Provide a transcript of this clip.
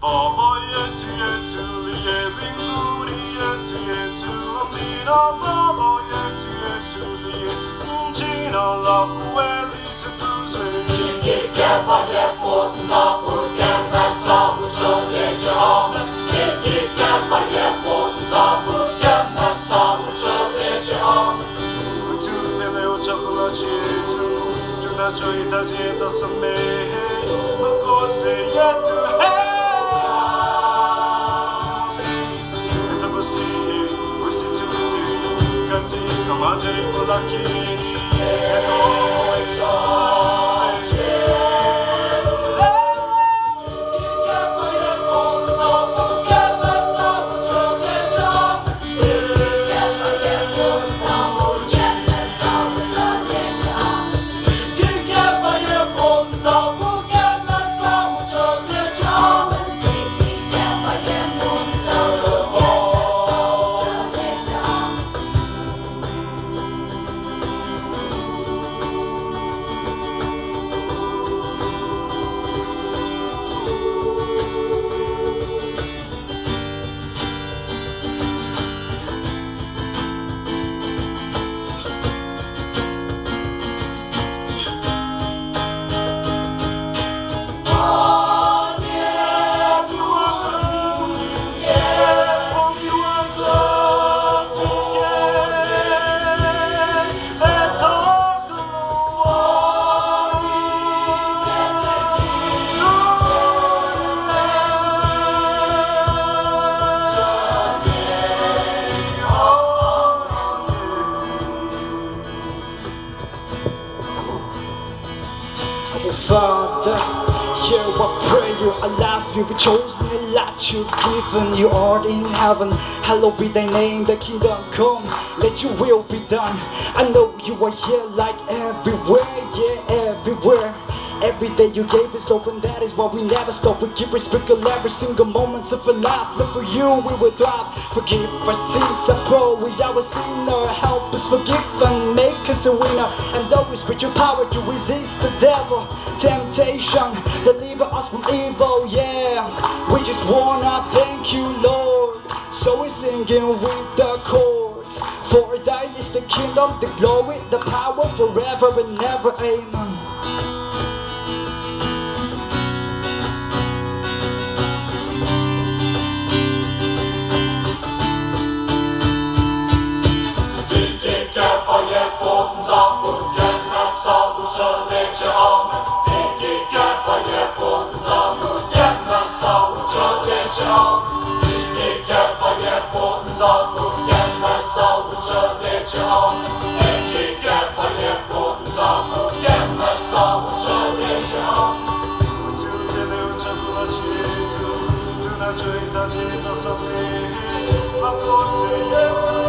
Baba yetu yetu liye mbinguni, yetu yetu amina. Baba yetu yetu liye, jina lako litukuzwe. Utupe leo chakula chetu, tunachohitaji tusamehe makosa yetu. Majaribu lakini Father, yeah, I pray you, I love you, we chosen a lot you've given. You are in heaven, hallowed be thy name, the kingdom come, let your will be done. I know you are here like everywhere, yeah, everywhere. Every day you gave us open, that is why we never stop. We keep respecting every single moment of our life. Live for you, we will thrive. Forgive our sins, I grow with our sinner. Help us forgive and make us a winner. And always with your power to resist the devil. Temptation, deliver us from evil, yeah. We just wanna thank you, Lord. So we're singing with the chords. For thine is the kingdom, the glory, the power forever and ever, amen. Tunachohitaji tusamehe makosa yetu.